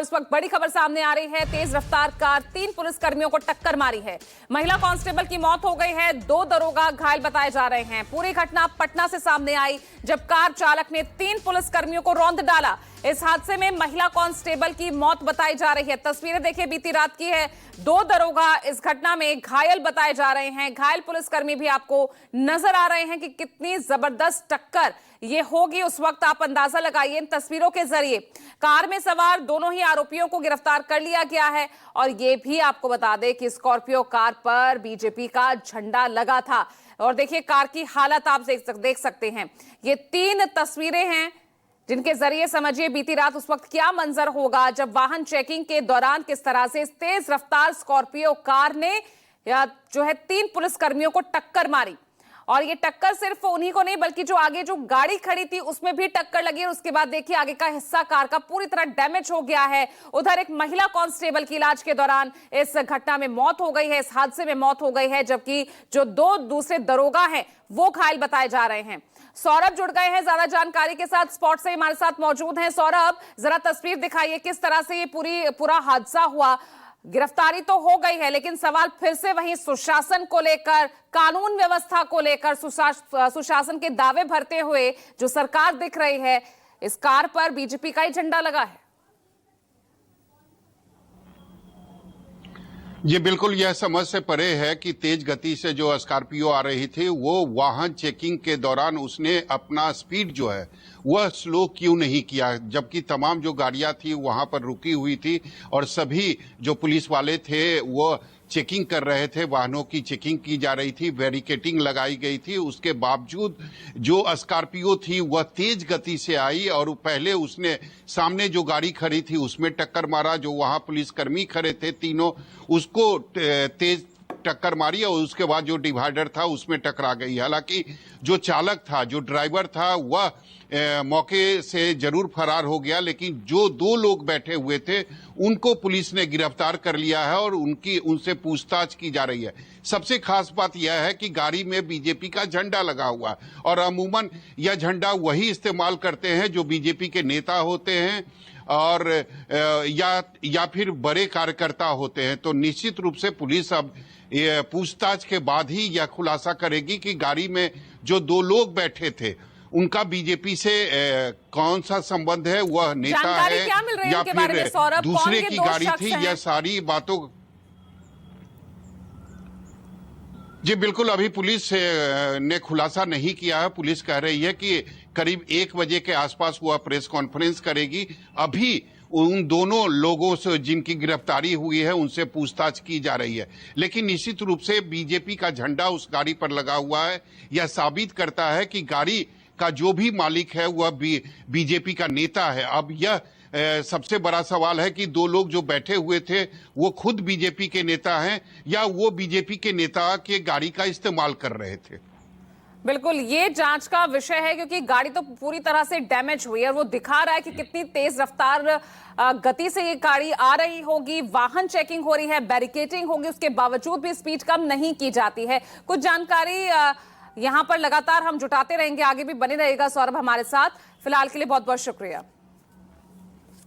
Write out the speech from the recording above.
इस वक्त बड़ी खबर सामने आ रही है। तेज रफ्तार कार 3 पुलिसकर्मियों को टक्कर मारी है। महिला कांस्टेबल की मौत हो गई है, 2 दरोगा घायल बताए जा रहे हैं। पूरी घटना पटना से सामने आई जब कार चालक ने 3 पुलिसकर्मियों को रौंद डाला। इस हादसे में महिला कांस्टेबल की मौत बताई जा रही है। तस्वीरें देखिए, बीती रात की है। 2 दरोगा इस घटना में घायल बताए जा रहे हैं। घायल पुलिसकर्मी भी आपको नजर आ रहे हैं कि कितनी जबरदस्त टक्कर ये होगी। उस वक्त आप अंदाजा लगाइए इन तस्वीरों के जरिए। कार में सवार दोनों ही आरोपियों को गिरफ्तार कर लिया गया है और ये भी आपको बता दें कि स्कॉर्पियो कार पर बीजेपी का झंडा लगा था। और देखिए कार की हालत आप देख सकते हैं। ये 3 तस्वीरें हैं जिनके जरिए समझिए बीती रात उस वक्त क्या मंजर होगा जब वाहन चेकिंग के दौरान किस तरह से इस तेज रफ्तार स्कॉर्पियो कार ने जो है 3 पुलिसकर्मियों को टक्कर मारी। और ये टक्कर सिर्फ उन्हीं को नहीं बल्कि जो आगे जो गाड़ी खड़ी थी उसमें भी टक्कर लगी। और उसके बाद देखिए आगे का हिस्सा कार का पूरी तरह डैमेज हो गया है। उधर एक महिला कांस्टेबल की इलाज के दौरान इस घटना में मौत हो गई है, इस हादसे में मौत हो गई है, जबकि जो 2 दूसरे दरोगा हैं वो घायल बताए जा रहे हैं। सौरभ जुड़ गए हैं ज्यादा जानकारी के साथ, स्पॉट से हमारे साथ मौजूद हैं। सौरभ, जरा तस्वीर दिखाइए किस तरह से ये पूरा हादसा हुआ। गिरफ्तारी तो हो गई है लेकिन सवाल फिर से वही सुशासन को लेकर, कानून व्यवस्था को लेकर, सुशासन के दावे भरते हुए जो सरकार दिख रही है, इस कार पर बीजेपी का ही झंडा लगा है। ये बिल्कुल यह समझ से परे है कि तेज गति से जो स्कॉर्पियो आ रही थी वो वाहन चेकिंग के दौरान उसने अपना स्पीड जो है वह स्लो क्यों नहीं किया, जबकि तमाम जो गाड़ियां थी वहां पर रुकी हुई थी और सभी जो पुलिस वाले थे वो चेकिंग कर रहे थे, वाहनों की चेकिंग की जा रही थी, बैरिकेटिंग लगाई गई थी। उसके बावजूद जो स्कॉर्पियो थी वह तेज गति से आई और पहले उसने सामने जो गाड़ी खड़ी थी उसमें टक्कर मारा। जो वहां पुलिसकर्मी खड़े थे तीनों, उसको तेज टक्कर मारी और उसके बाद जो डिवाइडर था उसमें टकरा गई। हालांकि जो चालक था, जो ड्राइवर था, वह मौके से जरूर फरार हो गया, लेकिन जो 2 लोग बैठे हुए थे उनको पुलिस ने गिरफ्तार कर लिया है और उनसे पूछताछ की जा रही है। सबसे खास बात यह है कि गाड़ी में बीजेपी का झंडा लगा हुआ है और अमूमन यह झंडा वही इस्तेमाल करते हैं जो बीजेपी के नेता होते हैं और या फिर बड़े कार्यकर्ता होते हैं। तो निश्चित रूप से पुलिस अब पूछताछ के बाद ही यह खुलासा करेगी कि गाड़ी में जो 2 लोग बैठे थे उनका बीजेपी से कौन सा संबंध है, वह नेता है या फिर दूसरे की गाड़ी थी। यह सारी बातों जी बिल्कुल अभी पुलिस ने खुलासा नहीं किया है। पुलिस कह रही है कि करीब 1 बजे के आसपास वह प्रेस कॉन्फ्रेंस करेगी। अभी उन दोनों लोगों से जिनकी गिरफ्तारी हुई है उनसे पूछताछ की जा रही है, लेकिन निश्चित रूप से बीजेपी का झंडा उस गाड़ी पर लगा हुआ है। यह साबित करता है कि गाड़ी का जो भी मालिक है वह बीजेपी का नेता है। अब यह सबसे बड़ा सवाल है कि 2 लोग जो बैठे हुए थे वो खुद बीजेपी के नेता हैं या वो बीजेपी के नेता के गाड़ी का इस्तेमाल कर रहे थे। बिल्कुल ये जांच का विषय है क्योंकि गाड़ी तो पूरी तरह से डैमेज हुई है और वो दिखा रहा है कि कितनी तेज रफ्तार गति से ये गाड़ी आ रही होगी। वाहन चेकिंग हो रही है, बैरिकेटिंग होगी, उसके बावजूद भी स्पीड कम नहीं की जाती है। कुछ जानकारी यहां पर लगातार हम जुटाते रहेंगे, आगे भी बने रहेगा सौरभ हमारे साथ। फिलहाल के लिए बहुत बहुत शुक्रिया।